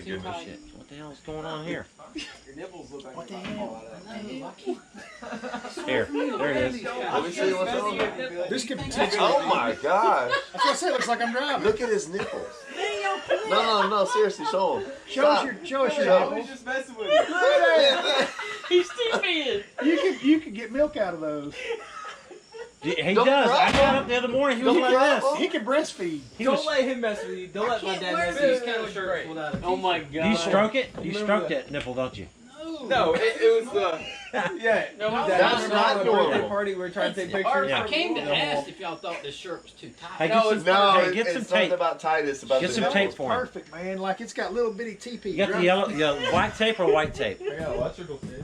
thank goodness. Shit. What the hell is going on here? Your nipples look like What the hell? Here, there it is. Let me see what's on there. This could Oh my gosh. That's what I said. It looks like I'm driving. Look at his nipples. No, seriously, show him. Show us your nipple. He's just messing with you. He's stupid. You could get milk out of those. He Don't does. rub I got him. up the other morning. He was Don't like rub this. him. He can breastfeed. Don't let him mess with you. Don't let my dad mess with you. He's kind of shirt without a Oh my god. Do you stroke it? You stroke that nipple, don't you? No, it was the. Yeah. No, That's not birthday normal. party. We're trying to take pictures. Yeah. I came to ask if y'all thought this shirt was too Hey, tight. get No, some, it's hey, get some it's tape. not about tight. It's about Get the some nipples. tape for him. Perfect, man. Like it's got little bitty teepee. You got the yellow, black tape or white tape? I got electrical tape.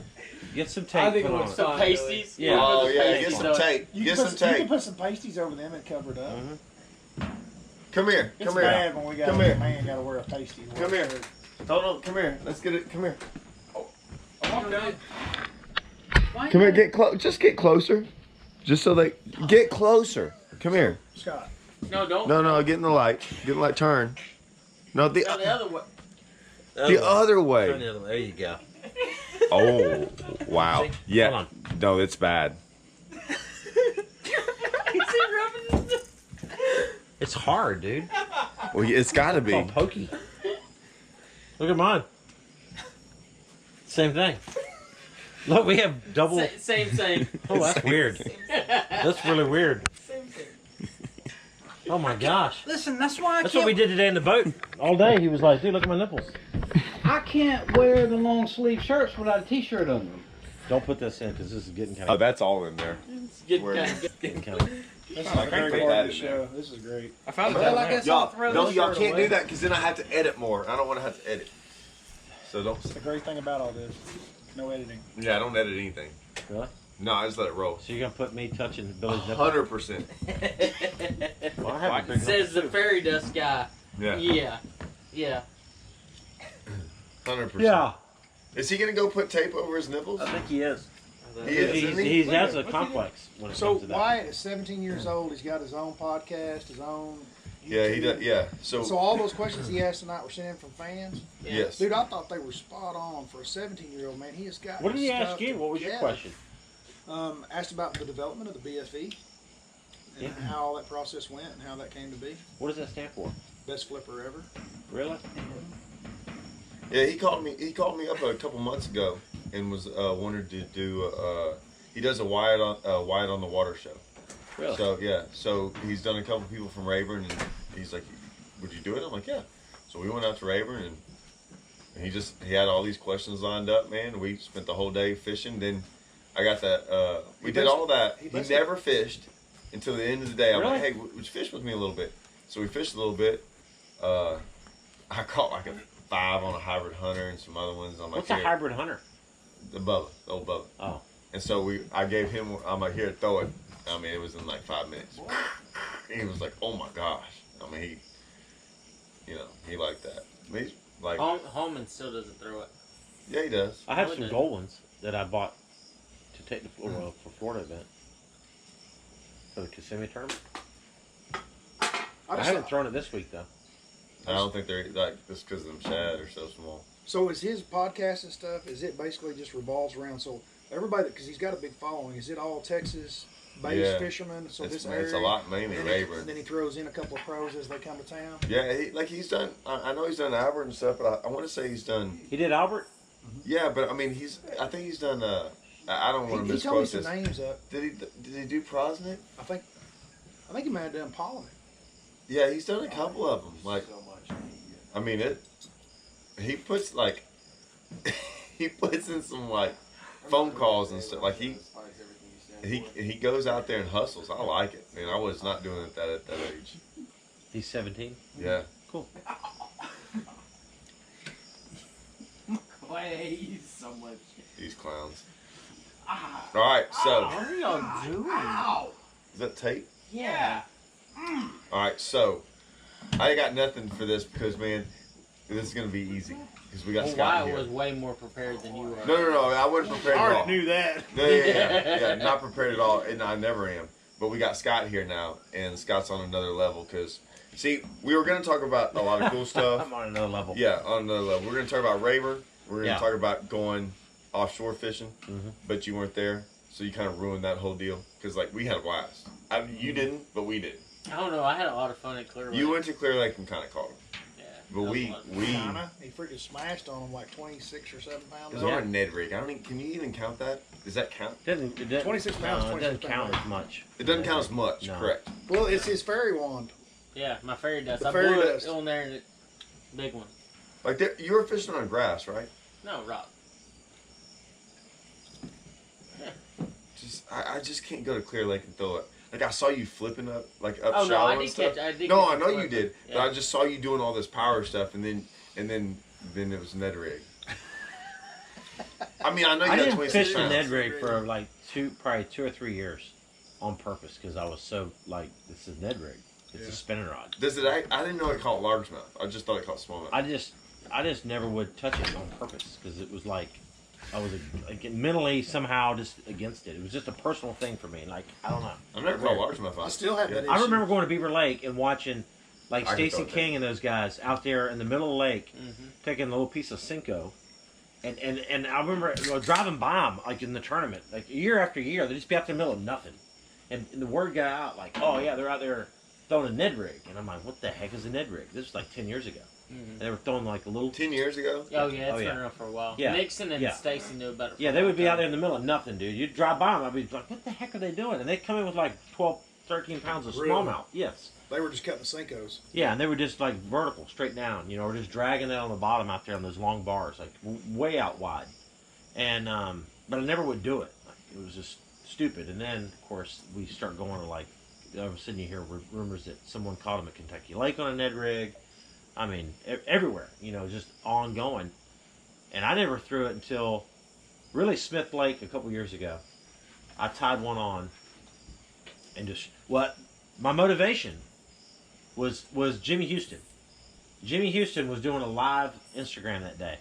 Get some tape. I think it put on looks Some fine. pasties. Yeah. Oh yeah, Pasties get some on it. tape. You Get can, some put, you can tape. put some pasties over them and cover it up. Come here. It's Come here. bad when we got Come a here. man got to wear a pasty. Come here. Hold on. Come here. Let's get it. Come here. Walk down. Come here. Get close. Just get closer. Just so they get closer. Come here. Scott. No, don't. No. Get in the light. Get in the light. Turn. No, No, the other way. the other Turn way. the other way. There you go. Oh, wow. See? Yeah. Hold No, it's bad. It's hard, dude. Well, it's got to It's be. all pokey. Look at mine. Same thing. Look, we have double. Same. Oh, that's weird. That's really weird. Oh my gosh. Listen, that's why I That's can't. what we did today in the boat. All day he was like, dude, look at my nipples. I can't wear the long sleeve shirts without a t-shirt under them. Don't put this in because this is getting kind Oh, of. that's all in there. Get Where- kind of. Getting kind of. This is I a can't great put part that of the in there. show. This is great. I found Well, I guess I'll throw this y'all shirt can't away. do that because then I have to edit more. I don't want to have to edit. So don't. The great thing about all this, no editing. Yeah, I don't edit anything. Really? No, I just let it roll. So you're gonna put me touching Billy's nipple? 100%. Well, I have a big Says nipple, the fairy dust guy. Yeah. Yeah. 100%. Yeah, Is he gonna go put tape over his nipples? I think he is. He is, He isn't he? has a What's he complex when it So comes to that. Wyatt is 17 years old. He's got his own podcast, his own. Yeah, he YouTube. does. Yeah. So all those questions he asked tonight were sent in from fans. Yeah. Yes. Dude, I thought they were spot on for a 17-year-old man. He has got. What did his he ask stuff you? What was your together. question? Asked about the development of the BFE and Yeah. how all that process went and how that came to be. What does that stand for? Best flipper ever. Really? Yeah, he called me. He called me up a couple months ago and was wanted to do. He does a Wyatt on the Water show. Really? So yeah, so he's done a couple people from Rayburn, and he's like, "Would you do it?" I'm like, "Yeah." So we went out to Rayburn, and he had all these questions lined up. Man, we spent the whole day fishing. Then I got that. We did all that. He never fished until the end of the day. I'm Really? like, "Hey, would you fish with me a little bit?" So we fished a little bit. I caught like a 5 on a hybrid hunter and some other ones. I'm like, What's a "Here." hybrid hunter? The Bubba, the old Bubba. Oh. And so I gave him. I'm like, "Here, throw it." I mean, it was in like 5 minutes. He was like, "Oh my gosh!" I mean, he liked that. I mean, he's like, Holman still doesn't throw it. yeah, he does. I have No, it some doesn't. gold ones that I bought to take to Florida for Florida event for the Kissimmee tournament. I haven't thrown it this week though. I don't think they're like just because them shad are so small. So is his podcast and stuff? Is it basically just revolves around? So everybody, because he's got a big following, is it all Texas-based Yeah. fishermen? So It's, this area. it's a lot mainly And Rayburn. then he throws in a couple of pros as they come to town. Yeah, he's done. I know he's done Albert and stuff, but I want to say he's done. He did Albert? Yeah, but I mean, I think he's done. I don't want to He told me misquote some this. names up. Did he do Prosnick? I think he might have done Parliament. Yeah, he's done a couple of them. Like, I mean, he puts like, he puts in some like phone calls and stuff. Like he goes out there and hustles. I like it. Man, I was not doing it at that age. He's 17. Yeah. Cool. He's so much. These clowns. All right, so What are y'all doing? is that tape? Yeah. All right, so I ain't got nothing for this because man, this is gonna be easy because we got Well, Scott Wyatt here. was way more prepared than you were. No, I wasn't prepared at all. knew that. Yeah, not prepared at all, and I never am. But we got Scott here now, and Scott's on another level because See, we were going to talk about a lot of cool stuff. I'm on another level. Yeah, on the level. We're going to talk about Rayburn. We're going to Yeah. talk about going offshore fishing, Mm-hmm. but you weren't there, so you kind of ruined that whole deal. Because, like, we had a blast. You didn't, but we did. I don't know. I had a lot of fun at Clear Lake. You went to Clear Lake and kind of caught them. Yeah. But that was we fun. Kinda. He freaking smashed on him like 26 or 7 pounds. It was on a Ned rig. I don't even, can you even count that? Does that count? It doesn't, 26 pounds, No, it 26 doesn't count pounds. as much. It doesn't count as much, No. correct. Well, it's his fairy wand. Yeah, my fairy dust. The I fairy blew dust. it on there and it, big one. Like, you were fishing on grass, right? No, rock. I just can't go to Clear Lake and throw it. Like, I saw you flipping up, like, up Oh, no, shallow I and did stuff. catch- I did No, catch I know a you flip. did. Yeah. But I just saw you doing all this power stuff, and then it was Ned rig. I mean, I know you I got didn't 26 fish the pounds. Ned rig for like probably 2 or 3 years on purpose because I was so like, this is Ned rig. It's a spinning rod. Does it? I didn't know it caught largemouth. I just thought it caught smallmouth. I just never would touch it on purpose because it was like I was like mentally somehow just against it. It was just a personal thing for me. Like I don't know. I've never caught largemouth. I still have that I issue. remember going to Beaver Lake and watching like I can Stacy throw it King and those guys out there in the middle of the lake Mm-hmm. taking a little piece of Cinco. And I remember driving by them like in the tournament, like year after year, they'd just be out in the middle of nothing. And the word got out like, oh yeah, they're out there throwing a Ned rig. And I'm like, what the heck is a Ned rig? This was like 10 years ago. Mm-hmm. And they were throwing like a little 10 years ago? Oh, yeah, it's Oh, been yeah. around for a while. Yeah. Nixon and Yeah. Stacy knew about it. For Yeah, a they long would be out time. there in the middle of nothing, dude. You'd drive by them, I'd be like, what the heck are they doing? And they'd come in with like 12, 13 pounds of Really? smallmouth. Yes. They were just cutting the Cincos. Yeah, and they were just like vertical, straight down, or just dragging it on the bottom out there on those long bars, like way out wide. And, but I never would do it. Like, it was just stupid. And then, of course, we start going to like, all of a sudden you hear rumors that someone caught him at Kentucky Lake on a Ned rig. I mean, everywhere, just ongoing. And I never threw it until really Smith Lake a couple years ago. I tied one on and just, my motivation was Jimmy Houston. Jimmy Houston was doing a live Instagram that day.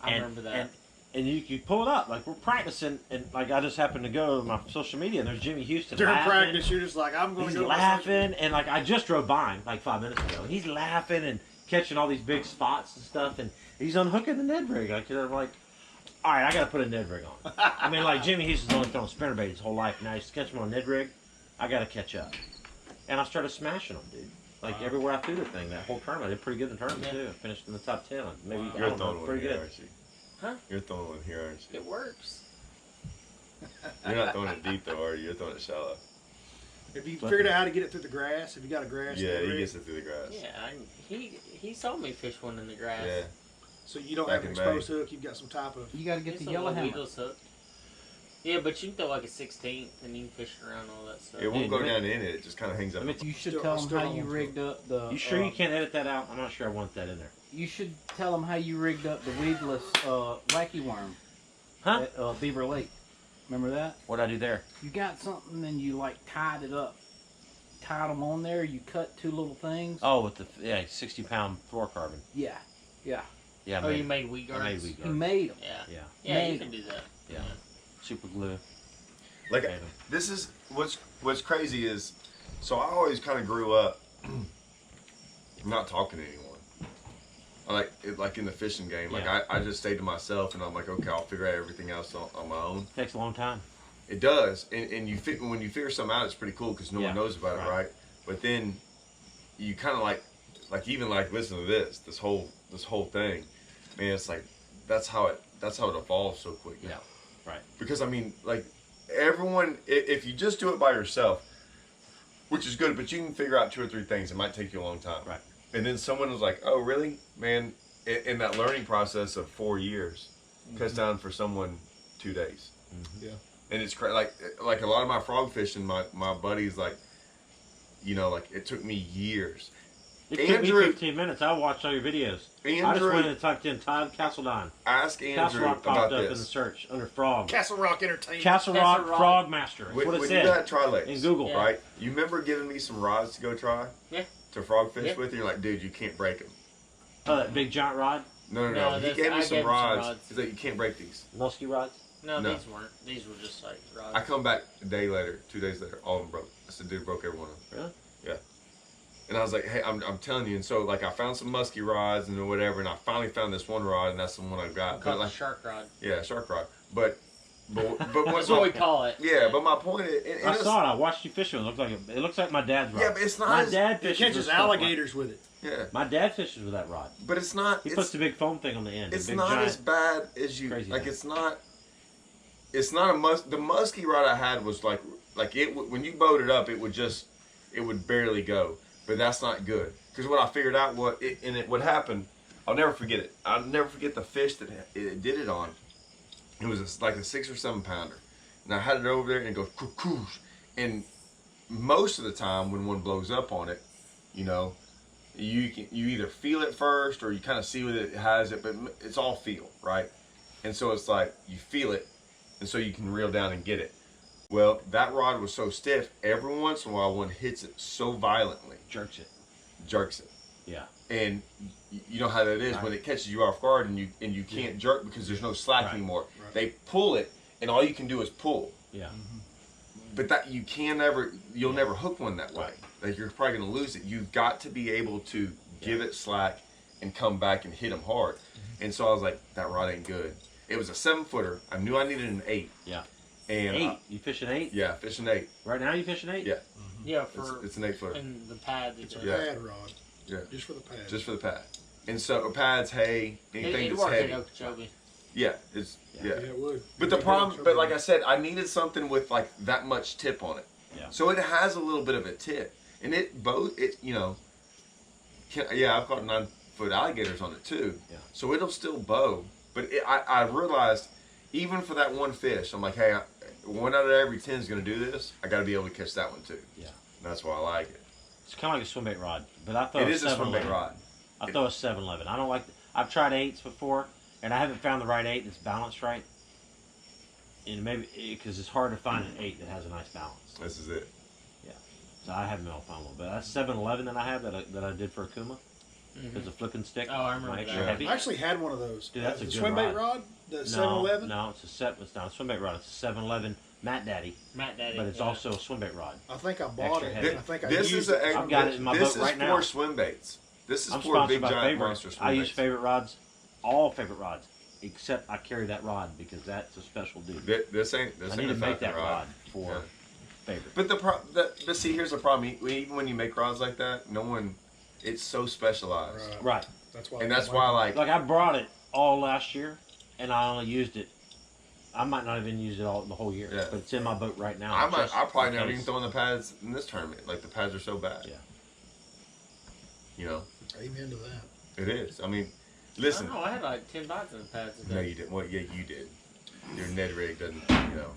I remember that. And you pull it up, like we're practicing, and like I just happened to go to my social media, and there's Jimmy Houston During laughing. practice, you're just like, I'm going He's to go laughing, and like I just drove by him like 5 minutes ago, and he's laughing and catching all these big spots and stuff, and he's unhooking the Ned rig. Like, I'm like, all right, I got to put a Ned rig on. I mean, like Jimmy Houston's only thrown spinnerbait his whole life, and now he's catching him on a Ned rig. I got to catch up, and I started smashing them, dude. Like everywhere I threw the thing, that whole tournament, I did pretty good in the tournament too. I finished in the top 10. Maybe I You're don't know, throwing one pretty here, good. aren't you? Huh? You're throwing one here, aren't you? It works. You're not throwing it deep, though, are you? You're throwing it shallow. Have you figured out how to get it through the grass? Have you got a grass? Yeah, Ned he rig? gets it through the grass. Yeah, he saw me fish one in the grass. Yeah. So you don't Back have an in exposed hook. You've got some type of. You got to get It's the a yellow little hammer. weedless hook. Yeah, but you can throw like a 16th and you can fish around all that stuff. It won't go Dude, down in it. It just kind of hangs up. I mean, You should Still- tell I them still how don't you want to. rigged up the. You sure you can't edit that out? I'm not sure I want that in there. You should tell them how you rigged up the weedless wacky worm Huh? at Beaver Lake. Remember that? What'd I do there? You got something and you like tied it up. Tied them on there. You cut 2 little things. Oh, with the 60-pound fluorocarbon. Yeah. Yeah. Yeah, Oh, you made weed I made guards? weed You guards. made them. Yeah. Yeah, Yeah, you Made can do that. yeah. Super glue. Like, Made 'em. this is what's crazy is, so I always kind of grew up not talking to anyone. Like in the fishing game, like Yeah. I just stayed to myself, and I'm like, okay, I'll figure out everything else on my own. Takes a long time. It does, and when you figure something out, it's pretty cool because no Yeah, one knows about it, right. right? But then you kind of like even like listen to this whole thing, man. It's like that's how it evolves so quick. Yeah, right. Because I mean, like everyone, if you just do it by yourself, which is good, but you can figure out 2 or 3 things. It might take you a long time, Right. And then someone was like, "Oh, really, man?" In that learning process of 4 years, cuts down for someone 2 days. Yeah. And it's like a lot of my frog fishing, my buddies like it took me years. It took me Andrew- 15 minutes. I watched all your videos. I just Andrew- went and typed in Todd Castledine. Ask Castle Andrew Rock about popped up in the this. search under frog. Castle Rock Entertainment. Castle Castle Rock Rock. Frog Master. That's When, what it when said. you got Tri-Lakes, in Google. Yeah. right? You remember giving me some rods to go try? Yeah. To frog fish Yeah. with? And you're like, dude, you can't break them. Oh, that big giant rod? No. No, He that's- gave I me some gave him some rods. rods. He's like, you can't break these. Musky rods? No, No. these weren't. These were just like rods. I come back a day later, 2 days later, all of them broke. I said, dude, broke every one of them. Really? Yeah. And I was like, hey, I'm telling you. And so, like, I found some musky rods and whatever, and I finally found this one rod, and that's the one I got. Called like, the shark rod. Yeah, shark rod. But That's what we call it. Yeah, but my point is, I saw it. I watched you fish it. It looks like my dad's rod. Yeah, but it's not. My dad He fishes catches with stuff alligators with it. Yeah, my dad fishes with that rod. but it's not. He puts the big foam thing on the end. It's big, not giant, as bad as you crazy like. thing. It's not. It's not a the musky rod I had was like it when you boat it up, it would barely go. But that's not good because what I figured out what happened. I'll never forget it. I'll never forget the fish that it did it on. It was like a 6 or 7 pounder, and I had it over there and it goes cuckoosh. And most of the time when one blows up on it, you know, you either feel it first or you kind of see what it has it, but it's all feel, right? And so it's like you feel it, and so you can reel down and get it. Well, that rod was so stiff, every once in a while one hits it so violently. jerks it. Yeah. And you know how that is when it catches you off guard and you can't jerk because there's no slack anymore. Right. They pull it and all you can do is pull. Yeah. But that you'll never hook one that way. Like you're probably gonna lose it. You've got to be able to give it slack and come back and hit them hard. And so I was like, that rod ain't good. It was a 7-footer. I knew I needed an 8. Yeah. And 8. You fish an 8? Yeah, fish an 8. Right now you fish an 8? Yeah. Yeah, it's an 8-footer. And the pad. It's a pad rod. Yeah. Just for the pad. Just for the pad. And so pads, hay, anything It'd that's work heavy. in Okeechobee. Yeah, it's Yeah, it would. But the problem, but like I said, I needed something with like that much tip on it. Yeah. So it has a little bit of a tip, and it you know, I've caught 9-foot alligators on it too. Yeah. So it'll still bow, but I realized even for that one fish, I'm like, hey, 1 out of every 10 is going to do this. I got to be able to catch that one too. Yeah. And that's why I like it. It's kind of like a swim bait rod, but I throw It a is a swim bait 7-11. rod. I throw a 7-11. I don't like. I've tried 8s before, and I haven't found the right 8 that's balanced right. And maybe because it's hard to find an 8 that has a nice balance. This is it. Yeah. So I haven't been able to find one, but that's 7-11 that I have that I did for Akuma. It's a flipping stick. Oh, I remember extra that. heavy. I actually had one of those. Dude, that's a the good swim bait rod. rod. The 7-11. No, it's not a swim bait rod. It's a 7-11 Matt Daddy, Matt Daddy. but it's also a swim bait rod. I think I bought Extra it. heavy. I think I This used is it. I've got it in my this boat right is now. for swim baits. This is I'm for sponsored big by giant Favorite. monster swim I baits. use Favorite rods, all Favorite rods, except I carry that rod because that's a special dude. This I ain't need a to make Falcon that rod for Yeah. Favorite. But but see, here's the problem. Even when you make rods like that, no one, it's so specialized, Right. That's why. and that's why like Like I brought it all last year, and I only used it. I might not even use it all the whole year, Yeah. but it's in my boat right now. I just probably in never case. even throw in the pads in this tournament. Like the pads are so bad. Yeah. You know, Amen to that. it is. I mean, I listen. don't know, I had like 10 bites in the pads today. No, you didn't. Well, yeah, you did. Your Ned rig doesn't. You know,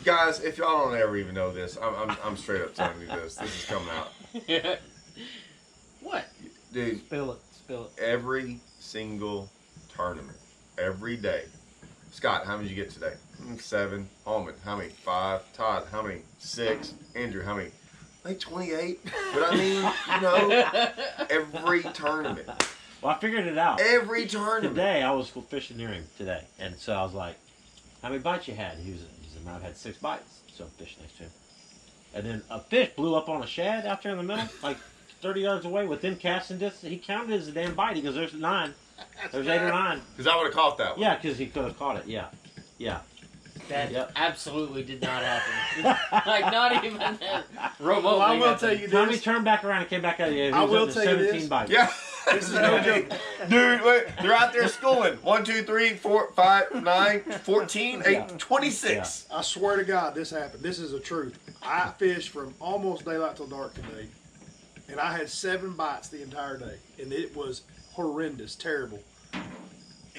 guys, if y'all don't ever even know this, I'm straight up telling you this. This is coming out, What? dude. Spill it. Every single tournament, every day. Scott, how many did you get today? 7. Holman, how many? 5. Todd, how many? 6. Andrew, how many? Like 28. But I mean, you know, every tournament. Well, I figured it out. Every tournament. Today, I was fishing near him today, and so I was like, "How many bites you had?" He said, "I've had 6 bites." So I'm fishing next to him, and then a fish blew up on a shad out there in the middle, like 30 yards away, within casting distance. He counted it as a damn bite. He goes, "There's 9. There's 8 or 9." Because I would have caught that one. Yeah, because he could have caught it. Yeah. That absolutely did not happen. Like, not even that. Well, I will tell you Tommy this. turned back around and came back out. Yeah, I will tell you 17 this. bites. Yeah. This is no joke. Dude, wait, they're out there schooling. 1, 2, 3, 4, 5, 9, 14, 8, Yeah. 26. I swear to God, this happened. This is the truth. I fished from almost daylight till dark today, and I had 7 bites the entire day, and it was horrendous, terrible.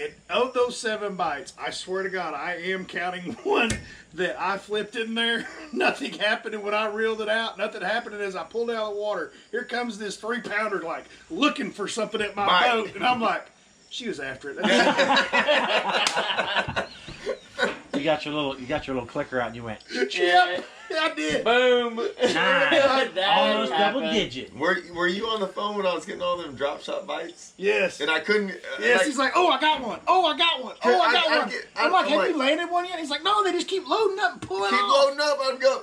And of those 7 bites, I swear to God, I am counting one that I flipped in there. Nothing happened, and when I reeled it out, nothing happened. And as I pulled it out of the water, here comes this 3-pounder, like looking for something at my Bite. boat, and I'm like, she was after it. You got your little clicker out, and you went Yep, I did. Boom. 9, That almost double happened. digit. Were you on the phone when I was getting all them drop shot bites? Yes. And I couldn't. Yes, he's like, oh, I got one. Oh, I got one. Oh, I got one. I'm like, have you landed one yet? He's like, no, they just keep loading up and pulling keep off. loading up. I'd go.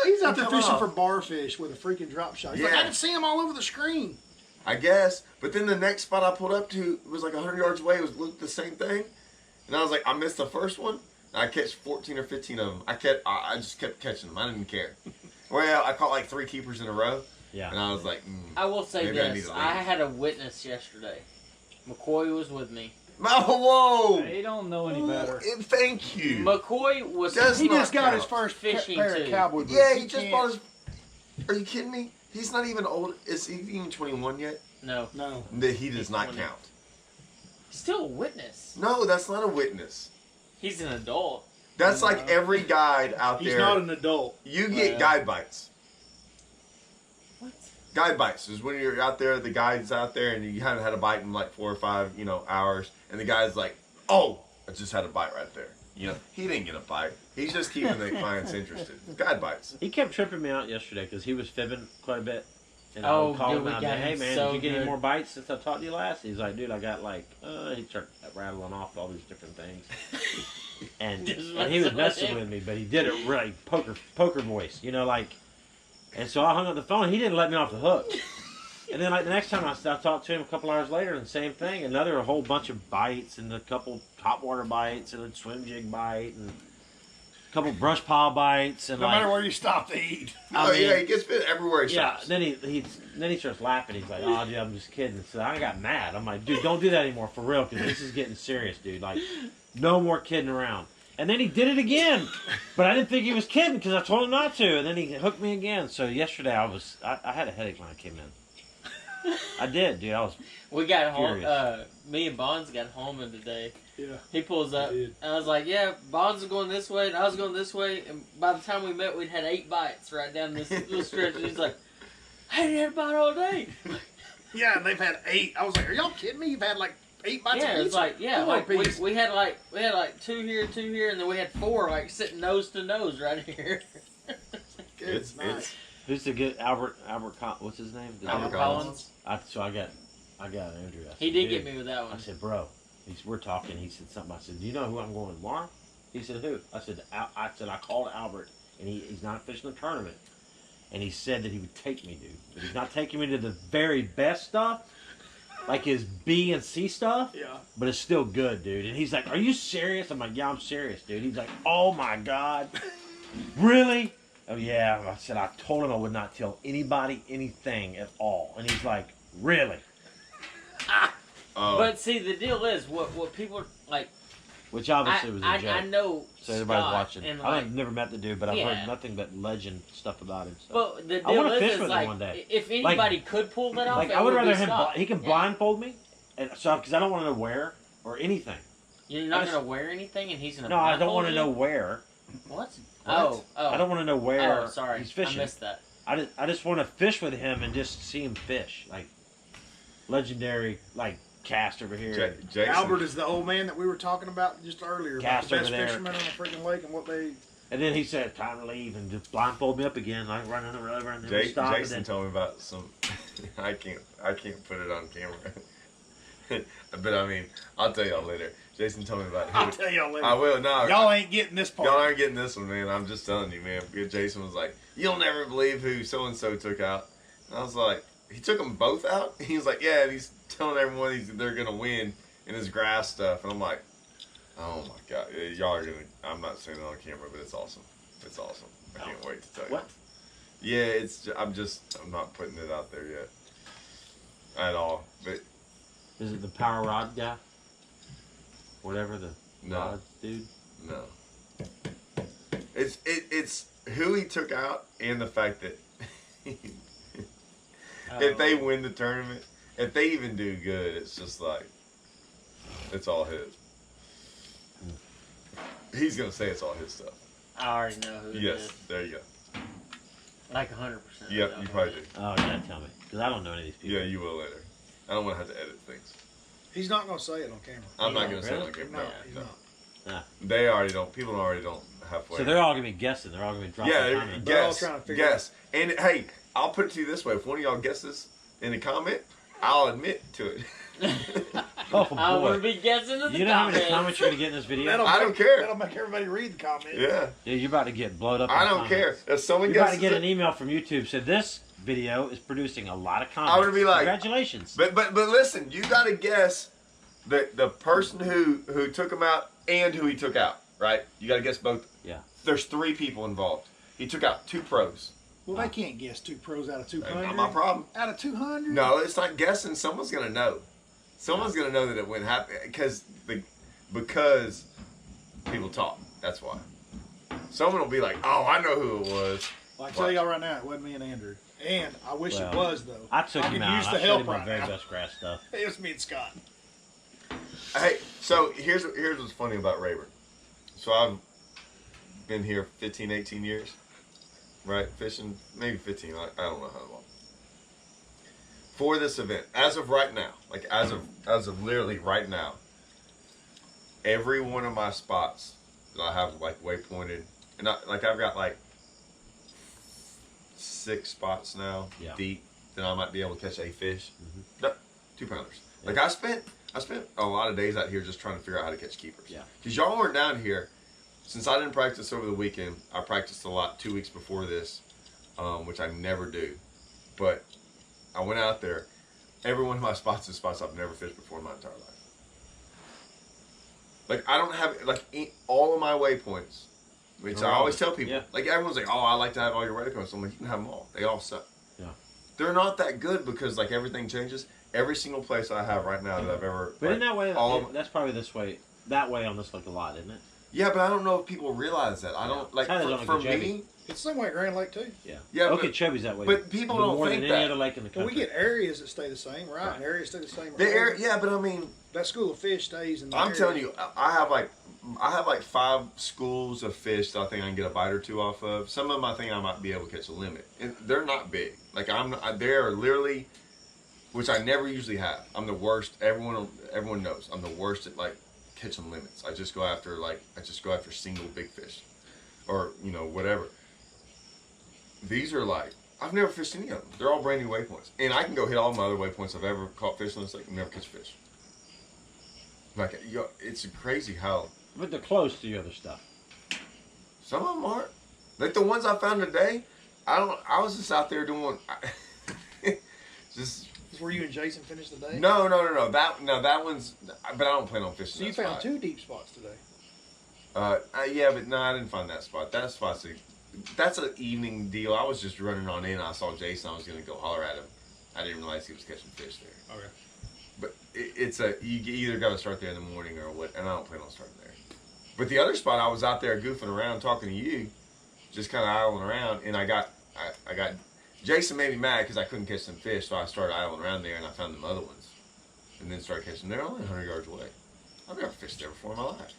He's out there come fishing off. for barfish with a freaking drop shot. He's like, Yeah. I can see them all over the screen. I guess. But then the next spot I pulled up to was like 100 yards away. It was looked the same thing. And I was like, I missed the first one. And I catch 14 or 15 of them. I just kept catching them. I didn't care. Well, I caught like 3 keepers in a row. Yeah. And I was like, I will say maybe I need this: to I leave. had a witness yesterday. McCoy was with me. Oh, whoa! They don't know any better. Thank you. McCoy was. Does He not just got his count. first Fishing pair too. of cowboy boots. Yeah, he just can't- bought his. Are you kidding me? He's not even old. Is he even 21 yet? No, No. He does not count. still a witness. No, that's not a witness. He's an adult. That's No. like every guide out He's there. not an adult. You get Well. guide bites. What? Guide bites is when you're out there, the guide's out there, and you haven't had a bite in like 4 or 5, hours, and the guy's like, "Oh, I just had a bite right there." He didn't get a bite. He's just keeping the clients interested. Guide bites. He kept tripping me out yesterday because he was fibbing quite a bit. And I Oh, would call dude, him we out. got Hey him man, so did you get any good. more bites since I talked to you last? He's like, dude, I got like. He started rattling off all these different things. And Just he was messing with messing him. with me, but he did it really poker voice, like. And so I hung up the phone. And he didn't let me off the hook. And then like the next time I talked to him a couple hours later, and the same thing. A whole bunch of bites, and a couple topwater bites, and a swim jig bite, and a couple brush pile bites, and No like. matter where you stop to eat. Oh yeah, he gets bit everywhere he Yeah, shops. then he starts laughing. He's like, "Oh, dude, I'm just kidding." So I got mad. I'm like, "Dude, don't do that anymore, for real, because this is getting serious, dude. Like, no more kidding around." And then he did it again, but I didn't think he was kidding because I told him not to. And then he hooked me again. So yesterday I had a headache when I came in. I did, dude. I was We got home. Furious. Me and Bonds got home in today. Yeah. He pulls up, did. and I was like, "Yeah, Bonds is going this way, and I was going this way." And by the time we met, we'd had 8 bites right down this little stretch. And he's like, "I ain't had a bite all day." Yeah, and they've had 8. I was like, are y'all kidding me? You've had like 8 bites Yeah, of it's pizza? like 4 like apiece. we had like 2 here, and then we had 4 like sitting nose to nose right here. Good It's night. who's the good Albert? What's his name? The Albert dude? Collins. So I got Andrew. I He said, did "Dude." get me with that I one. said, "Bro," we're talking. He said something. I said, "Do you know who I'm going tomorrow?" He said, "Who?" I said, I called Albert, and he's not fishing the tournament, and he said that he would take me, dude, but he's not taking me to the very best stuff, like his B and C stuff, Yeah. but it's still good, dude." And he's like, "Are you serious?" I'm like, "Yeah, I'm serious, dude." He's like, "Oh my God, really?" Oh yeah. I said, I told him I would not tell anybody anything at all, and he's like, "Really?" Oh, But see, the deal is what people like. Which obviously was a joke. I know. So everybody's Scott, watching. And I've never met the dude, but I've Yeah. heard nothing but legend stuff about him. So. But the I deal wanna fish is with him like, one day. if anybody could pull that off, Like it I would be rather him. Scott. He can Yeah. blindfold me, and so because I don't want to know where or anything. You're not I just- gonna wear anything, and he's gonna. No, I don't blindfold want to you? know where. What? What? Oh. I don't want to know where Oh, sorry. he's fishing. I missed that. I just want to fish with him and just see him fish, like legendary, like cast over here. Jason. Albert is the old man that we were talking about just earlier. About Cast the best over there. fisherman on the freaking lake and what they. And then he said, "Time to leave," and just blindfold me up again, like running the river, and then we stop. Jason and then, told me about some. I can't put it on camera. But I mean, I'll tell y'all later. Jason told me about it. I'll tell y'all later. I will. No, Y'all ain't getting this part. y'all aren't getting this one, man. I'm just telling you, man. Because Jason was like, "You'll never believe who so and so took out." And I was like, "He took them both out?" He was like, "Yeah." And he's telling everyone they're gonna win in his grass stuff, and I'm like, "Oh my God, y'all are gonna." I'm not saying it on camera, but it's awesome. It's awesome. I can't wait to tell you. What? Yeah, I'm not putting it out there yet at all. But Is it the power rod guy? Whatever the No. rod dude. no, it's who he took out and the fact that if they win the tournament, if they even do good, it's just like it's all his. He's gonna say it's all his stuff. I already know who it Yes, is. there you go. Like 100%. Yep, you probably do. Oh, you gotta tell me, because I don't know any of these people. Yeah, you will later. I don't want to have to edit things. He's not gonna say it on camera. I'm not Yeah, gonna say it on really? camera. No, No, he's no. not. They already don't. People already don't halfway. So they're all gonna be guessing. They're all gonna be dropping Yeah, comments. They're all guess. trying to figure Guess. And hey, I'll put it to you this way: if one of y'all guesses in a comment, I'll admit to it. Oh I want to boy! be guessing in the You know how many comments. comments you're gonna get in this video? That'll I make- don't care. That'll make everybody read the comments. Yeah. Yeah, you're about to get blowed up. I in don't care. comments. If someone You're about guesses to get it, an email from YouTube said this video is producing a lot of comments. I would be like, congratulations. But listen, you got to guess the person who took him out and who he took out, right? You got to guess both. Yeah. There's 3 people involved. He took out 2 pros. Well, they can't guess 2 pros out of 200. Not my problem. Out of 200? No, it's not guessing. Someone's gonna know. Someone's gonna know that it went happen because people talk. That's why. Someone will be like, "Oh, I know who it was." Well, I tell y'all right now, it wasn't me and Andrew. And I wish it Well, was, though. I took could him out. use I the showed help him my right very now. best grass stuff. It was me and Scott. Hey, so here's what's funny about Rayburn. So I've been here 15, 18 years, right? Fishing, maybe 15. I don't know how long. For this event, as of right now, like as of literally right now, every one of my spots that I have like waypointed, and I've got like 6 spots now deep that I might be able to catch a fish. No, 2-pounders. Like I spent a lot of days out here just trying to figure out how to catch keepers. Yeah. Because y'all weren't down here. Since I didn't practice over the weekend, I practiced a lot 2 weeks before this, which I never do. But I went out there. Every one of my spots is spots I've never fished before in my entire life. Like I don't have all of my waypoints, which I always tell people. Yeah. Like everyone's like, "Oh, I like to have all your waypoints." I'm like, "You can have them all. They all suck." Yeah. They're not that good because like everything changes. Every single place I have right now that I've ever. But like, in that way, all that's probably this way. That way on this lake a lot, isn't it? yeah, but I don't know if people realize that. I don't like Tyler's on for Okeechobee. me. It's the same way at Grand Lake, too. Yeah. Yeah, but- Okeechobee's that way. but people But don't more think than that. any other lake in the Well, country. we get areas that stay the same, right? Right. And areas stay the same. The air, yeah, but I mean, That school of fish stays in the I'm area. telling you, I have like 5 schools of fish that I think I can get a bite or 2 off of. Some of them I think I might be able to catch a limit. And they're not big. Like they are literally, which I never usually have. I'm the worst. Everyone knows I'm the worst at like catching limits. I just go after single big fish, or whatever. These are like I've never fished any of them. They're all brand new waypoints, and I can go hit all my other waypoints I've ever caught fish on this lake and never catch fish. Like it's crazy how But they're close to the other stuff. some of them aren't. Like the ones I found today, I was just out there doing just Is where you and Jason finished the day? no. That one's. But I don't plan on fishing. So you that found spot. 2 deep spots today. Yeah, but no, I didn't find that spot. That's an evening deal. I was just running on in. I saw Jason. I was gonna go holler at him. I didn't realize he was catching fish there. Okay. But you either got to start there in the morning or what, and I don't plan on starting there. But the other spot, I was out there goofing around talking to you, just kind of idling around, and I got Jason made me mad because I couldn't catch some fish, so I started idling around there, and I found them other ones, and then started catching. They're only 100 yards away. I've never fished there before in my life.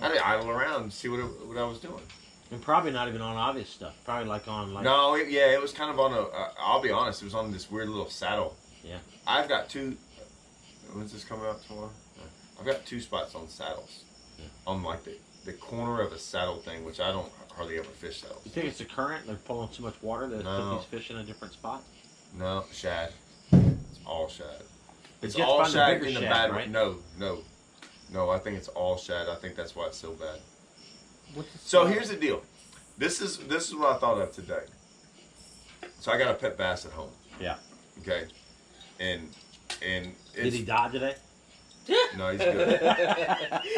I did idle around and see what I was doing. And probably not even on obvious stuff. Probably on No, it was kind of on I'll be honest, it was on this weird little saddle. Yeah. I've got 2. When's this coming out tomorrow? I've got 2 spots on saddles. Yeah. On like the corner of a saddle thing, which I don't hardly ever fish saddles. You think it's the current? They're pulling too much water that No. put these fish in a different spot? No, shad. It's all shad. It's You have to all find the shad bigger in the shad, bad way. right? No, I think it's all shad. I think that's why it's so bad. What's the So spot? here's the deal. This is what I thought of today. So I got a pet bass at home. Yeah. Okay. And Did it's, he die today? no, he's good.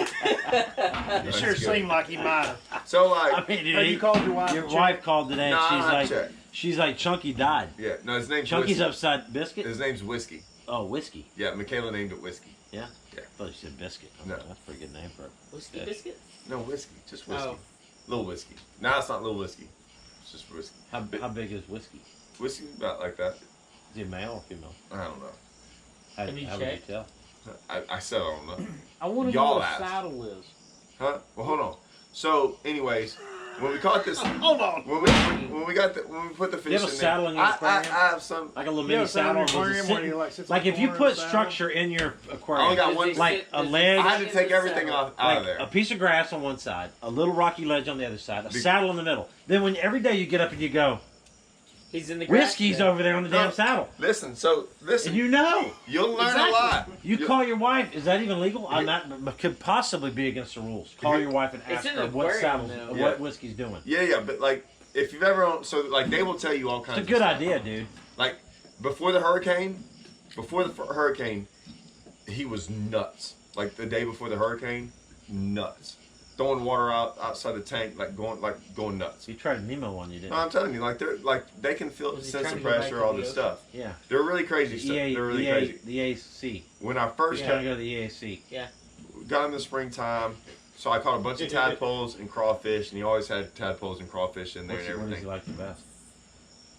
It sure seemed like he might have. So I like, mean, Have you called your wife? your and checked? wife called today, No, and I checked. she's like, Chunky died. yeah, no, his name's Chunky's Whiskey. upside biscuit. His name's Whiskey. Oh, whiskey. Yeah, Michaela named it Whiskey. Yeah. Yeah. I thought you said biscuit. No. That's a pretty good name for it. Whiskey Yeah. biscuit? No, Whiskey. Just Whiskey. Oh. Little Whiskey. No, it's not Little Whiskey. It's just Whiskey. How big is whiskey? Whiskey about like that. Is he male or female? I don't know. How, Can you how would you check? tell? I said I don't know. I want to know Y'all what a asked. saddle is. Huh? Well, hold on. So, anyways, when we caught this, Hold on. when we put the fish have a in saddle there, in your I aquarium? have some. Like a little You mini ever sat in saddle. an and aquarium just where sitting- you like sits on like the if you corner of put the saddle? structure in your I aquarium, only got one. Does it like sit- a does it leg- I had to sit take in the everything saddle? out like of there. a piece of grass on one side, a little rocky ledge on the other side, a Be- saddle in the middle. Then when every day you get up and you go, He's in the grass. Whiskey's over there on the damn No. saddle. Listen, And you know. you'll learn Exactly. a lot. You call your wife. Is that even legal? I'm not. Could possibly be against the rules. Call your wife and It's ask in her the what aquarium saddles, now. Yeah. what whiskey's doing. Yeah, but like if you've ever so like they will tell you all kinds. It's a good of stuff. idea, dude. Like before the hurricane, he was nuts. Like the day before the hurricane, nuts. Throwing water outside the tank, going nuts. You tried a Nemo one, you didn't. No, I'm telling you, they can feel Was he sense trying of to go back pressure, to all the this ocean? stuff. Yeah. They're really crazy The stuff. EA, They're really crazy. The AAC. When I first Trying to go to the EAC. got in the springtime, so I caught a bunch of tadpoles and crawfish, and he always had tadpoles and crawfish in there What and does everything. he like the best?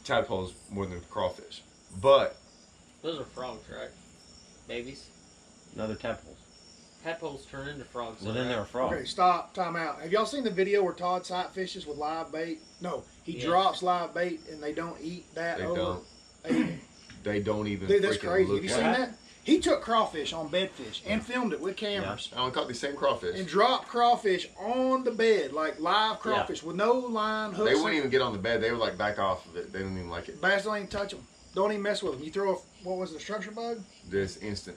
Tadpoles more than crawfish, but Those are frogs, right? Babies. Another tadpoles. Tadpoles turn into frogs. Well, though, then right? they're a frog. Okay, stop. Time out. Have y'all seen the video where Todd sight fishes with live bait? No, he Yeah. drops live bait and they don't eat that. they over. don't. They- They don't even. Dude, that's freaking crazy. Look Have you at seen it. that? He took crawfish on bedfish and filmed it with cameras. I only caught the same crawfish. And dropped crawfish on the bed, like live crawfish with no line hooks. They wouldn't even get on the bed. They would like back off of it. They didn't even like it. Bass don't even touch them. Don't even mess with them. You throw what was it, a structure bug? This instant.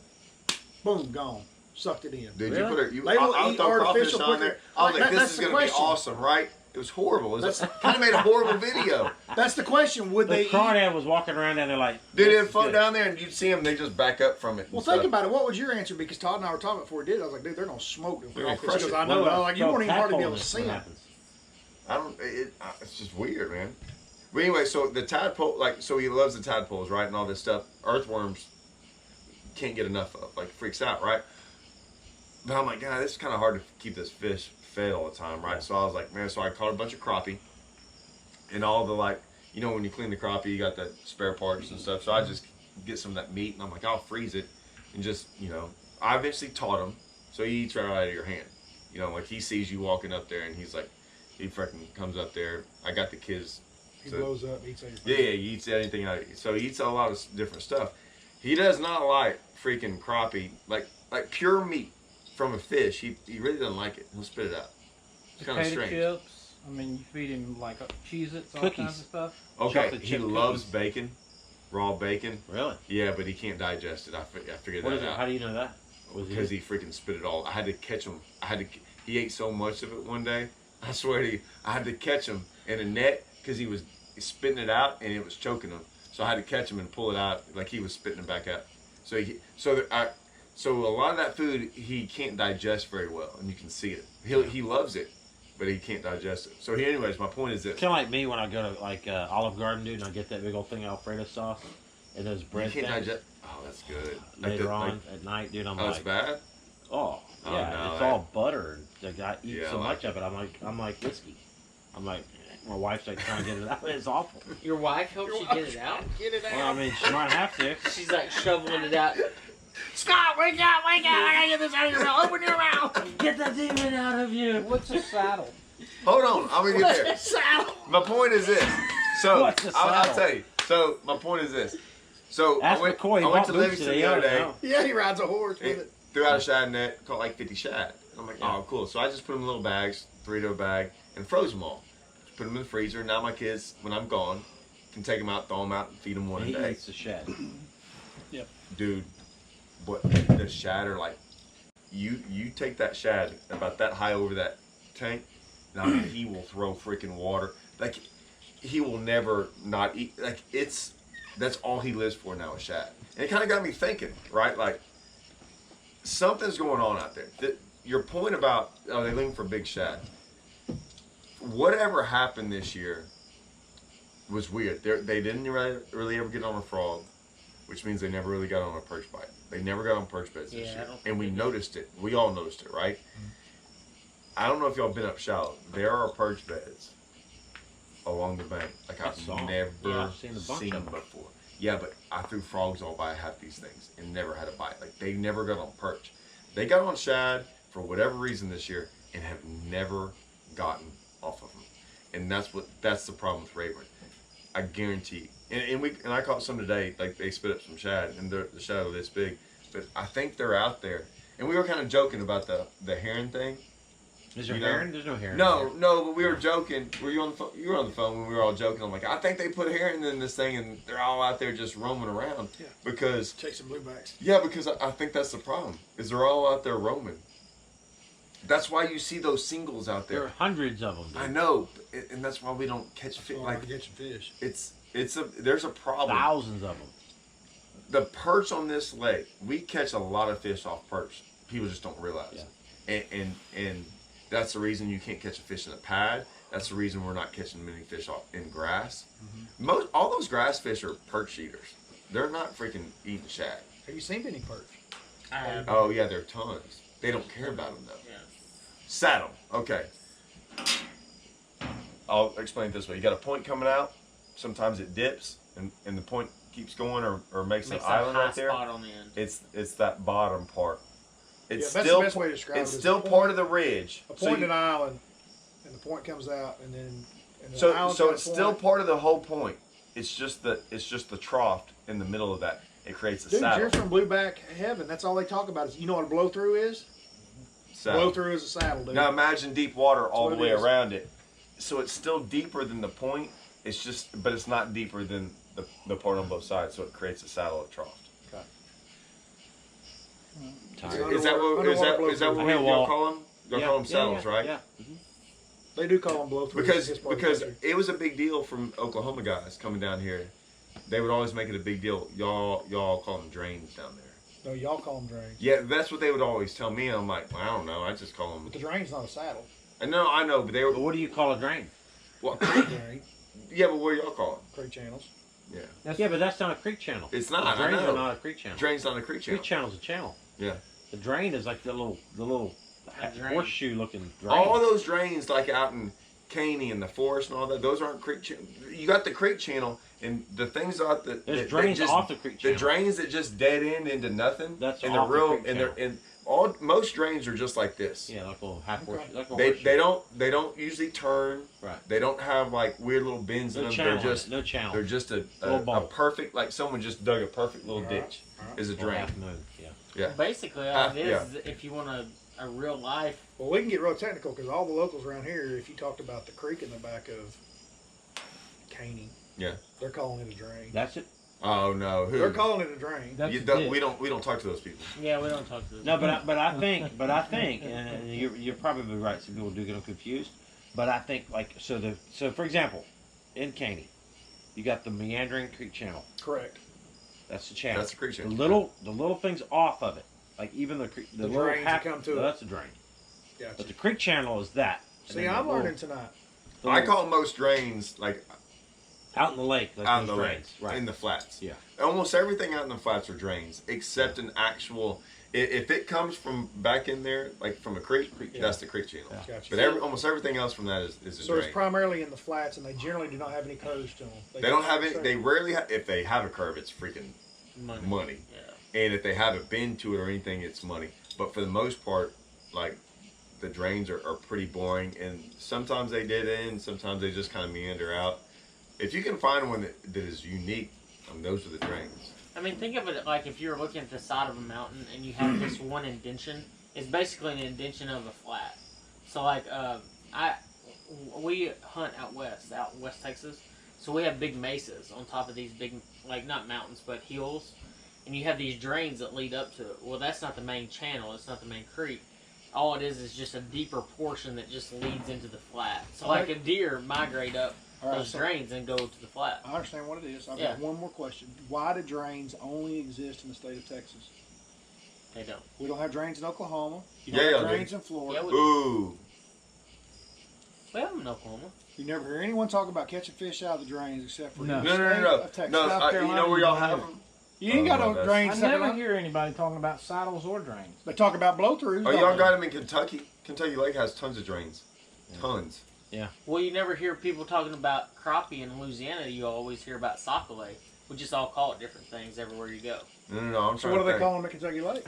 Boom, gone. Sucked it in. Did Really? you put it? They will I'll eat throw crawfish artificial on quicker. there. I was like, That's this is the going to be question. awesome, right? It was horrible. It was kind of made a horrible video. That's the question. Would The they eat? crawdad was walking around down there like. Dude, this it'd is float good. down there and you'd see them. They just back up from it. Well, think about it. What would your answer be? Because Todd and I were talking before we did it. I was like, dude, they're going to smoke them They're gonna crawfish. crush Because it. I know. What about Like, you throw won't even hardly be tadpole able in to it? see What them. happens? I don't. It's just weird, man. But anyway, so the tadpole, so he loves the tadpoles, right, and all this stuff. Earthworms can't get enough of, like freaks out, right? But I'm like, God, this is kind of hard to keep this fish fed all the time, right? So I was like, man, so I caught a bunch of crappie, and all the when you clean the crappie, you got the spare parts and stuff. So I just get some of that meat, and I'm like, I'll freeze it, and just I eventually taught him, so he eats right out of your hand. Like he sees you walking up there, and he's like, he freaking comes up there. I got the kids. He So- blows up, eats everything. Yeah, he eats anything out of it. So he eats a lot of different stuff. He does not like freaking crappie, like pure meat from a fish. He really doesn't like it. He'll spit it out. It's kind of Potato strange. chips. I mean, you feed him like Cheez-Its, all Cookies. kinds of stuff. Okay, Chocolate he chip loves cookies. bacon, raw bacon. Really? Yeah, but he can't digest it. I figured What that is it? out. How do you know that? Was Because he freaking spit it all. I had to catch him. He ate so much of it one day. I swear to you, I had to catch him in a net because he was spitting it out and it was choking him. So I had to catch him and pull it out like he was spitting it back out. So a lot of that food he can't digest very well, and you can see it. He loves it, but he can't digest it. So anyways, my point is this: kind of like me when I go to Olive Garden, dude, and I get that big old thing of Alfredo sauce and those you bread can't things. digest. Oh, that's good. Later on at night, dude, I'm Oh, that's like, bad. oh Oh, yeah, no, it's I- all butter. And I eat Yeah, so I like much of it. I'm like whiskey. I'm like, my wife's like trying to get it out. It's awful. Your wife helps you get it out. Get it out. Well, I mean, she might have to. She's like shoveling it out. Scott, wake up! Wake up! I gotta get this out of your mouth. Open your mouth. Get the demon out of you. What's a saddle? Hold on, I'm gonna get there. Saddle. My point is this. So What's a I'll saddle? tell you. So my point is this. So Ask I went McCoy. He to bought boots Livingston today. the I other don't day. know. Yeah, he rides a horse with it. Threw out a shad net, caught like 50 shad. I'm like, Yeah. oh, cool. So I just put them in little bags, 3-to bag, and froze them all. Just put them in the freezer. Now my kids, when I'm gone, can take them out, thaw them out, and feed them one He a day. eats the shed. Dude, but the shad are like, you take that shad about that high over that tank, now he will throw freaking water. Like, he will never not eat. Like, that's all he lives for now is shad. And it kind of got me thinking, right? Like, something's going on out there. Your point about, they looking for big shad. Whatever happened this year was weird. They didn't really ever get on a frog, which means they never really got on a perch bite. They never got on perch beds this Yeah, I year. don't think And we they did. noticed it. We all noticed it, right? I don't know if y'all been up shallow. There are perch beds along the bank. Like I've saw 'em. never Yeah, I've seen a bunch seen of 'em. before. Yeah, but I threw frogs all by half these things and never had a bite. Like they never got on perch. They got on shad for whatever reason this year and have never gotten off of them. And that's the problem with Rayburn. I guarantee. And I caught some today. Like they spit up some shad, and the shad are this big. But I think they're out there. And we were kind of joking about the heron thing. Is there You know? herring? There's no herring. No, there. no, but we were joking. Were you on the phone? You were on the phone when we were all joking. I'm like, I think they put herring in this thing, and they're all out there just roaming around. Yeah. Because Chasing bluebacks. yeah, because I think that's the problem. Is they're all out there roaming. That's why you see those singles out There are there. hundreds of them. Dude. I know, and that's why we don't catch fish. Like Like catching fish. there's a problem. Thousands of them. The perch on this lake, we catch a lot of fish off perch. People just don't realize. Yeah. And that's the reason you can't catch a fish in a pad. That's the reason we're not catching many fish off in grass. All those grass fish are perch eaters. They're not freaking eating shad. Have you seen any perch? I have. Oh yeah, they're tons. They don't care about them though. Yeah. Saddle. Okay. I'll explain it this way. You got a point coming out. Sometimes it dips and the point keeps going or makes an Makes island a high right there. spot on the end. It's that bottom part. It's Yeah, that's still the best way to describe it's it. still part of the ridge. A So point you- in an island, and the point comes out, and then and the So island's so got a it's still point. part of the whole point. It's just the trough in the middle of that. It creates a Dude, saddle. you're from blueback heaven. That's all they talk about. Is you know what a blow through is? Saddle. Blow through is a saddle, dude. Now imagine deep water all the what it way is. around it. So it's still deeper than the point. But it's not deeper than the part on both sides. So it creates a saddle at trough. Tired. Is that what Okay, y'all well, call them? Y'all call them saddles, right? Yeah. They do call them blow throughs. Because in his part of the country. it was a big deal from Oklahoma guys coming down here. They would always make it a big deal. Y'all call them drains down there. No, y'all call them drains. Yeah, that's what they would always tell me. I'm like, well, I don't know. I just call them. But the drain's not a saddle. I know, but they were. But what do you call a drain? Well, Drain, yeah, but what do y'all call them? creek channels. Yeah, Yeah, but that's not a creek channel. it's not. I Drains know. are not a creek channel. Drains not a creek channel. Creek channel's a channel. Yeah. The drain is like the little drain. horseshoe looking drain. All those drains, like out in Caney and the forest and all that, those aren't creek channel. You got the creek channel, and the things out that There's that drains just, off the creek channel. The drains that just dead end into nothing. That's and off the real the creek and they're channel. and most drains are just like this. Yeah, like a little half horseshoe. Like a They horseshoe. they don't usually turn. Right. They don't have like weird little bends in No them. channel. They're just No channel. they're just a Little bowl. perfect, like someone just dug a perfect little ditch. Is a Or drain. half moon. Yeah. Yeah. Basically, all it is, yeah. is if you want a real life. Well, we can get real technical because all the locals around here, if you talked about the creek in the back of Caney, Yeah. they're calling it a drain. That's it. Oh no, who? They're calling it a drain. That's You a don't- ditch. we don't talk to those people. Yeah, we don't talk to them. No, but I think, and you're probably right. Some people do get them confused, but I think so for example, in Caney, you got the meandering creek channel. Correct. That's the channel. That's a creek channel. The little things off of it, like even the The little drains that half. come to it. That's a drain. Gotcha. But the creek channel is that. And See, then I'm the learning tonight. I call most drains like out in the lake, like out in those the drains. lake, Right. in the flats. Yeah. Almost everything out in the flats are drains, except an actual. If it comes from back in there, like from a creek, that's the creek channel. Yeah. Gotcha. But almost everything else from that is a So drain. it's primarily in the flats, and they generally do not have any curves to them. They don't have it. They rarely have. If they have a curve, it's freaking money. money. Yeah. And if they have a bend to it or anything, it's money. But for the most part, like the drains are pretty boring. And sometimes they dead end, sometimes they just kind of meander out. If you can find one that is unique, those are the drains. I mean, think of it like if you're looking at the side of a mountain and you have this one indention. It's basically an indention of a flat. So like, we hunt out in West Texas. So we have big mesas on top of these big, like not mountains, but hills. And you have these drains that lead up to it. Well, that's not the main channel. It's not the main creek. All it is just a deeper portion that just leads into the flat. So like a deer migrate up those drains and go to the flat. I understand what it is. I've Yeah. got one more question. Why do drains only exist in the state of Texas? They don't. We don't have drains in Oklahoma. You Yeah, don't yeah, have they- drains in Florida. Yeah, Ooh. we have them in Oklahoma. You never hear anyone talk about catching fish out of the drains except for No. the No, state no. of Texas. No, South you know Carolina, where y'all you have don't them? You ain't got no that's- drains. I stuck never around. hear anybody talking about saddles or drains. They talk about blow throughs. Oh, y'all got them in Kentucky. Kentucky Lake has tons of drains. Tons. Well, you never hear people talking about crappie in Louisiana. You always hear about sockeye. We just all call it different things everywhere you go. No. I'm So trying what to do they think. call them at Kentucky Lake?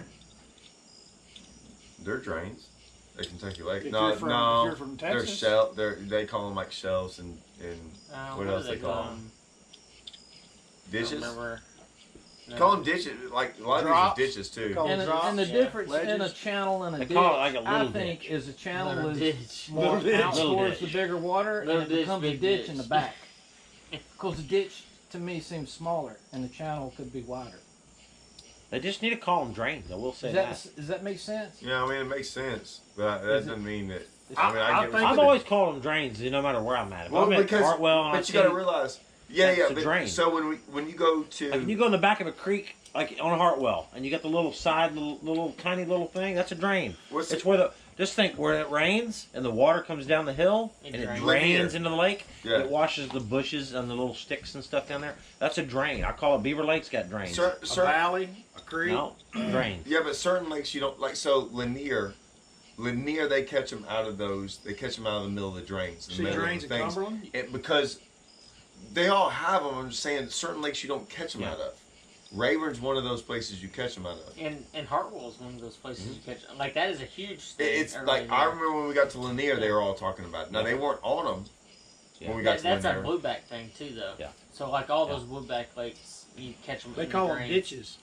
They're drains at Kentucky Lake. If No, you're from- no. if you're from They're Texas? shell. They call them like shells and what do else they call them? them? I don't Dishes. remember. Call them ditches. Like a lot Drops. of these are ditches too. Call them drops. And the Yeah. difference in a Ledges. channel and a They ditch, call it like a I little think, ditch. is a channel Little is ditch. more Little ditch. out Little towards ditch. the bigger water, Little and it ditch, becomes a big ditch in ditch. the back. Because the ditch, to me, seems smaller, and the channel could be wider. They just need to call them drains. I will say Does that make sense? Yeah, I mean it makes sense, but that Is it- that doesn't mean that. It's- I mean, I get what I've you're always called them drains, no matter where I'm at. If Well, I'm at because Hartwell and I but you see, got to realize, That's a but drain. so when you go to like, when you go in the back of a creek, like on a Hartwell, and you got the little side, little tiny little thing, that's a drain. what's It's where just think where it rains and the water comes down the hill It and it drains. drains into the lake. Yeah. It washes the bushes and the little sticks and stuff down there. That's a drain. I call it Beaver Lake's got drains. cer- A cer- valley, a creek. No, drains. yeah, but certain lakes you don't like. So Lanier, they catch them out of those. They catch them out of the middle of the drains. See drains in Cumberland? Because they all have them. I'm just saying, certain lakes you don't catch them Yeah. out of. Rayburn's one of those places you catch them out of. And Hartwell is one of those places you catch. Like that is a huge thing. It's early like in I there. remember when we got to Lanier, they were all talking about it. Now they weren't on them Yeah. when we got That's to a Lanier. blueback thing too, though. Yeah. So like all Yeah. those blueback lakes, you catch them. They in call the them drain. ditches.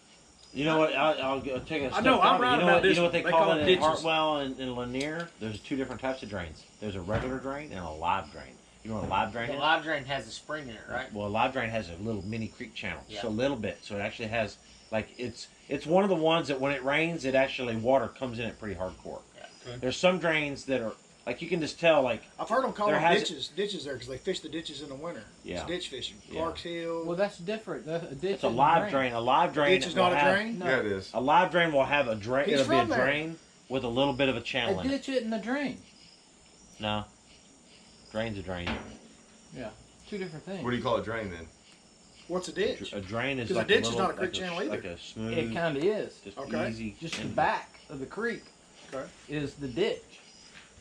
You know what? I'll take a step I know, I'm further. right you know about what, this You know what one. they call it them in ditches. Hartwell and Lanier? There's two different types of drains. There's a regular drain and a live drain. You know what a live drain The is? live drain has a spring in it, right? Well, a live drain has a little mini creek channel, Yeah. so a little bit. So it actually has it's one of the ones that when it rains, it actually water comes in it pretty hardcore. Yeah. Okay. There's some drains that are like you can just tell like I've heard them call There them has- ditches there because they fish the ditches in the winter. Yeah. It's ditch fishing. Yeah. Clark's Hill. Well, that's different. A ditch it's a isn't live drain. drain. A live drain ditch is will not a have- drain? No. Yeah, it is. A live drain will have a drain. He's It'll be a from there. drain with a little bit of a channel A in it. ditch isn't a drain. No, drain's a drain. Yeah, two different things. What do you call a drain then? What's a ditch? A drain is 'Cause a like ditch a is little, not a creek like channel a, either. like a smooth, It kind of is. just Okay. easy. Just the and- back of the creek Okay. is the ditch.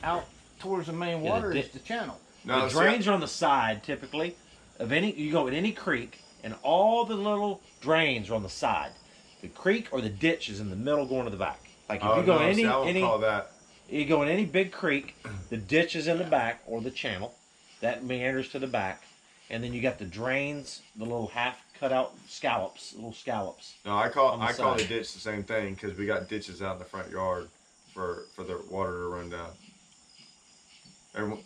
Out towards the main Yeah, the water is ditch. the channel. No, the see, drains are on the side typically of any. You go in any creek, and all the little drains are on the side. The creek or the ditch is in the middle, going to the back. Like if you go in I would any call that. you go in any big creek, the ditch is in the back or the channel that meanders to the back, and then you got the drains, the little half cut out scallops, little scallops. No, I call on the the side. ditch the same thing because we got ditches out in the front yard for the water to run down. Everyone,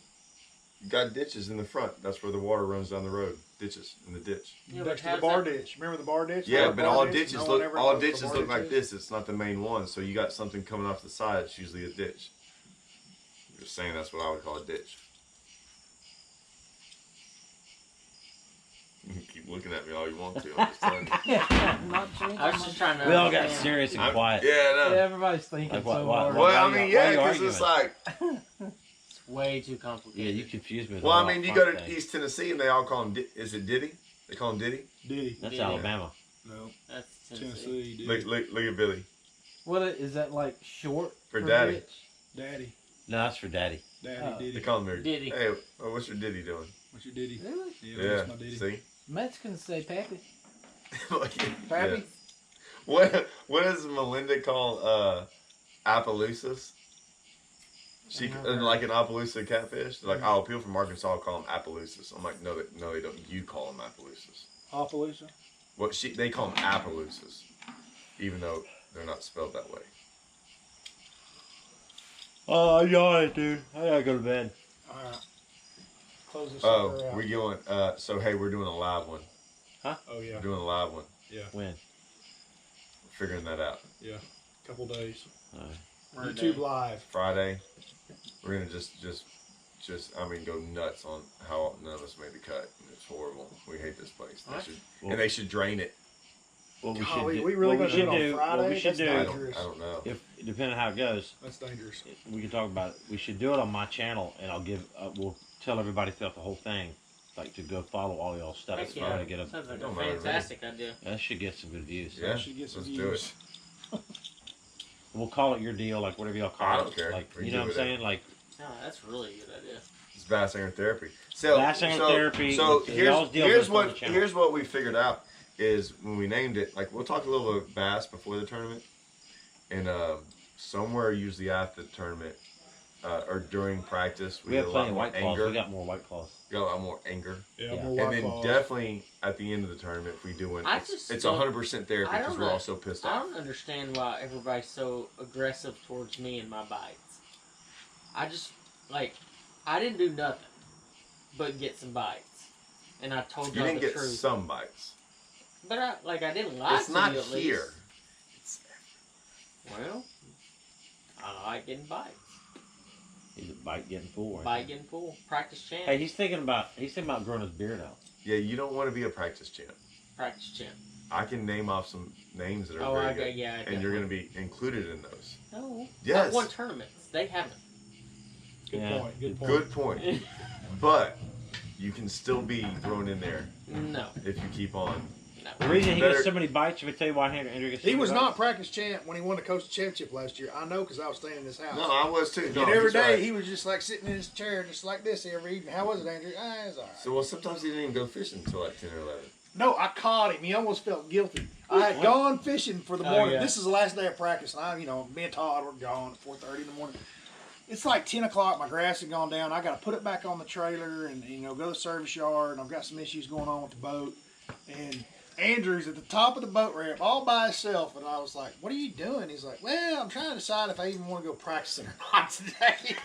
you got ditches in the front. That's where the water runs down the road. Ditches in the ditch. Yeah, but Next to the how's bar that- ditch. Remember the bar ditch? Yeah, The but bar all ditch? ditches No one look ever all knows the ditches bar look like ditches? this. It's not the main one. So you got something coming off the side. It's usually a ditch. I'm just saying that's what I would call a ditch. You can keep looking at me all you want to. I'm just telling you. I'm not changing I was my- just trying to. We all got understand. serious and I'm- quiet. Yeah, no. Everybody's thinking Like what- so what- hard. what- Well, I Why mean, you- why yeah, you because it's like, It's way too complicated. Yeah, you confused me. With well, the I whole mean, you front go to thing. East Tennessee and they all call him. Is it Diddy? They call him Diddy. Diddy. That's Yeah. Alabama. No. That's Tennessee. Tennessee. Diddy. Look at Billy. What is that like short For daddy. ditch? Daddy. No, that's for Daddy. Daddy. Oh. They Diddy. call him their Diddy. Hey, what's your Diddy doing? What's your Diddy? Really? Yeah, That's my Diddy. see. Mexicans say pappy. Pappy? Yeah. What does Melinda call Appaloosas? She like an Appaloosa catfish. They're like, oh, people from Arkansas call them Appaloosas. I'm like, no, they don't. You call them Appaloosas. Appaloosa? Well, they call them Appaloosas, even though they're not spelled that way. Oh, yeah, dude. I gotta go to bed. Alright. Close this Oh, sucker out. we're going. So hey, we're doing a live one. Oh, yeah. We're doing a live one. When? We're figuring that out. Yeah. Couple days. We're YouTube dead. Live. Friday. We're gonna just I mean go nuts on how none of us made the cut. It's horrible. We hate this place. They What? should, Well- and they should drain it. What we Golly, should do? we really what we gonna should do it do? on Friday? What we should That's do? I dangerous. don't know. If depending on how it goes, That's dangerous. we can talk about it. We should do it on my channel, and I'll give. We'll tell everybody throughout the whole thing, like to go follow all y'all stuff. Heck It's yeah. probably get a. Sounds like Don't a matter, man. fantastic idea. That should get some good views. Yeah, should get some let's do views. it. We'll call it your deal, like whatever y'all call I it. don't care. Like We you can know do what I'm whatever. saying? Like No, that's really a good idea. It's bass hanger therapy. So Bass hanger therapy, So it's y'all's deal, but here's it's on the what channel. here's what we figured out is when we named it. Like we'll talk a little bit bass before the tournament, and somewhere usually after the tournament, or during practice, We have get a plenty lot of more white claws. anger. We got more white claws. We got a lot more anger. Yeah, Yeah. more And white then claws. definitely at the end of the tournament, if we do win, I it's just 100% therapy I because don't we're know. all so pissed I off. don't understand why everybody's so aggressive towards me and my bites. I just, like, I didn't do nothing but get some bites. And I told You y'all didn't the get truth. some bites. But I didn't lie It's to not you at here. least. Well, I like getting bites. He's a bite getting full. Right Bite there. getting full. Practice champ. Hey, he's thinking about growing his beard out. Yeah, you don't want to be a practice champ. Practice champ. I can name off some names that are Oh, very I good. got, yeah. And you're going to be included in those. No. Yes. I've won tournaments. They haven't. Good Yeah. point. Good point. Good point. But you can still be thrown in there No. if you keep on. The reason he Better- gets so many bites, if I tell you why Andrew gets so He many was bites? not practice champ when he won the coastal championship last year. I know because I was staying in his house. No, I was too. No, and every he's day right. he was just like sitting in his chair, just like this every evening. How was it, Andrew? It's all right. So, well, sometimes he didn't even go fishing until like 10 or 11. No, I caught him. He almost felt guilty. I had gone fishing for the Oh, morning. yeah. This is the last day of practice, and me and Todd were gone at 4:30 in the morning. It's like 10 o'clock. My grass had gone down. I got to put it back on the trailer and go to the service yard. And I've got some issues going on with the boat. And Andrew's at the top of the boat ramp all by himself. And I was like, "What are you doing?" He's like, "Well, I'm trying to decide if I even want to go practicing or not today."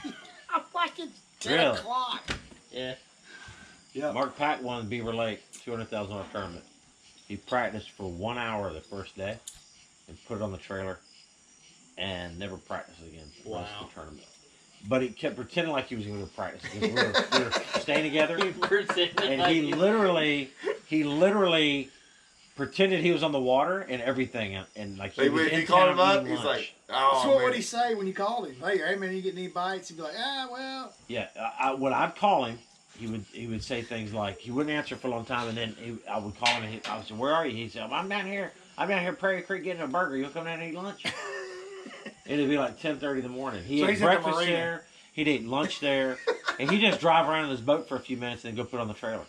I'm like, "It's 10 Really? o'clock." Yeah. Yeah. Mark Pack won Beaver Lake $200,000 tournament. He practiced for 1 hour the first day and put it on the trailer and never practiced again for the rest of the tournament. But he kept pretending like he was going to practice because we were staying together. And he literally pretended he was on the water and everything. And like he was If in you called town him up, eating he's lunch. like, oh, So what man. would he say when you called him? Hey man, you get any bites? He'd be like, well. Yeah, when I'd call him, he would say things like he wouldn't answer for a long time, and then I would call him and I would say, "Where are you?" He'd say, "I'm down here at Prairie Creek getting a burger. You'll come down and eat lunch." It'd be like 10:30 in the morning. He So ate he's at the breakfast marina. there. He'd eat lunch there, and he'd just drive around in his boat for a few minutes and then go put it on the trailer.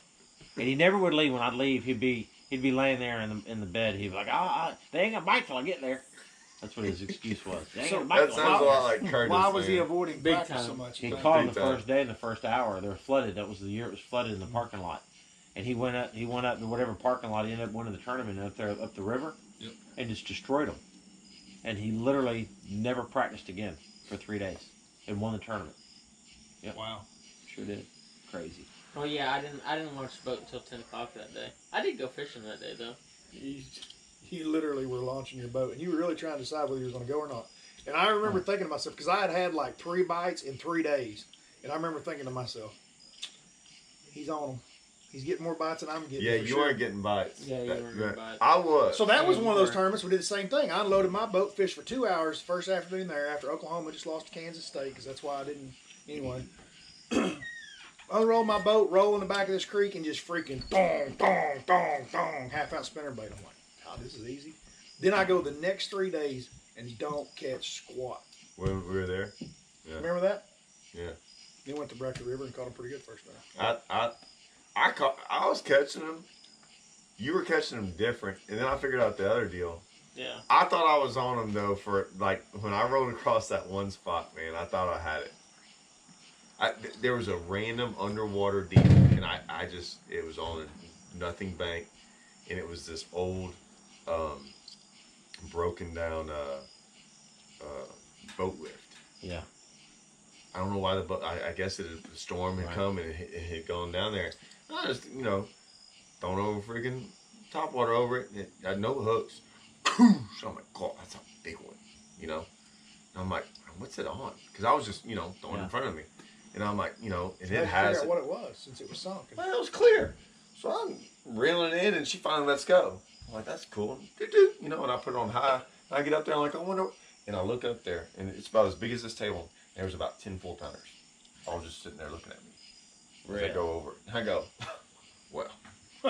And he never would leave. When I'd leave, he'd be laying there in the bed. He'd be like, "They ain't gonna bite till I get there." That's what his excuse was. They ain't gonna bite That till I sounds a get lot there. like Curtis. Why was he man. avoiding Big practice time. so much? He you think? called him Big the time. first day in the first hour. They were flooded. That was the year it was flooded in the parking lot. And he went up to whatever parking lot. He ended up winning the tournament up the river, and just destroyed them. And he literally never practiced again for 3 days, and won the tournament. Yep. Wow. Sure did. Crazy. Oh yeah, I didn't launch the boat until 10 o'clock that day. I did go fishing that day though. You literally were launching your boat, and you were really trying to decide whether you were going to go or not. And I remember thinking to myself, because I had like 3 bites in 3 days, and I remember thinking to myself, he's on them. He's getting more bites than I'm getting. Yeah, for you sure. weren't getting bites. Yeah, you weren't getting bites. I was. So that was Yeah, one of you those were. tournaments. We did the same thing. I unloaded my boat, fished for 2 hours first afternoon there after Oklahoma just lost to Kansas State, because that's why I didn't. Anyway, unroll my boat, roll in the back of this creek, and just freaking dong, dong, dong, dong, half out spinnerbait. I'm like, oh, this is easy. Then I go the next 3 days and don't catch squat. When we were there. Yeah. Remember that? Yeah. Then went to Bracket River and caught them pretty good first time. I was catching them. You were catching them different, and then I figured out the other deal. Yeah. I thought I was on them though for like when I rolled across that one spot, man. I thought I had it. There was a random underwater deep, and it was on a nothing bank, and it was this old, broken down boat lift. Yeah. I don't know why the boat. I guess the storm had come and it had gone down there. I just thrown over freaking top water over it. It had no hooks. So I'm like, God, that's a big one, And I'm like, what's it on? Because I was just throwing it in front of me, and I'm like, and I it had to has. figure out what it was since it was sunk. Well, it was clear, so I'm reeling it in, and she finally lets go. I'm like, that's cool, and I put it on high. And I get up there, I'm like, I wonder, and I look up there, and it's about as big as this table. And there was about 10 full-timers, all just sitting there looking at me. As I go over it, and I go, well,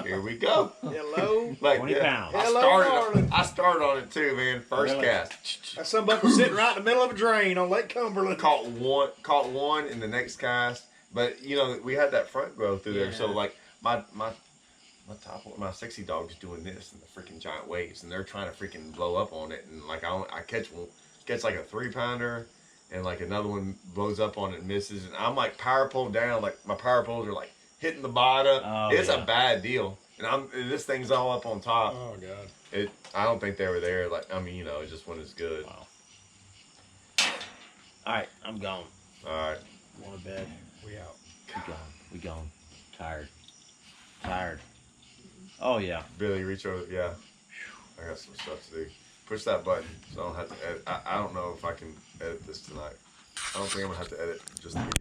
here we go. Hello. Like 20 pounds. I started on it too, man. First Really? cast. That sunbuck was sitting right in the middle of a drain on Lake Cumberland. Caught one in the next cast. But we had that front growth through there, so Yeah. like my sexy dog's doing this in the freaking giant waves, and they're trying to freaking blow up on it, and like I catch like a 3-pounder, and like another one blows up on it and misses, and I'm like power pole down, like my power poles are like hitting the bottom. Oh, It's yeah. a bad deal, and this thing's all up on top. Oh God. I don't think they were there. Like I mean, it just when it's good. Wow. All right, I'm gone. All right, Going to bed. We out. We gone. Tired. Oh yeah. Billy, reach over. Yeah, I got some stuff to do. Push that button so I don't have to edit. I don't know if I can edit this tonight. I don't think I'm gonna have to edit just the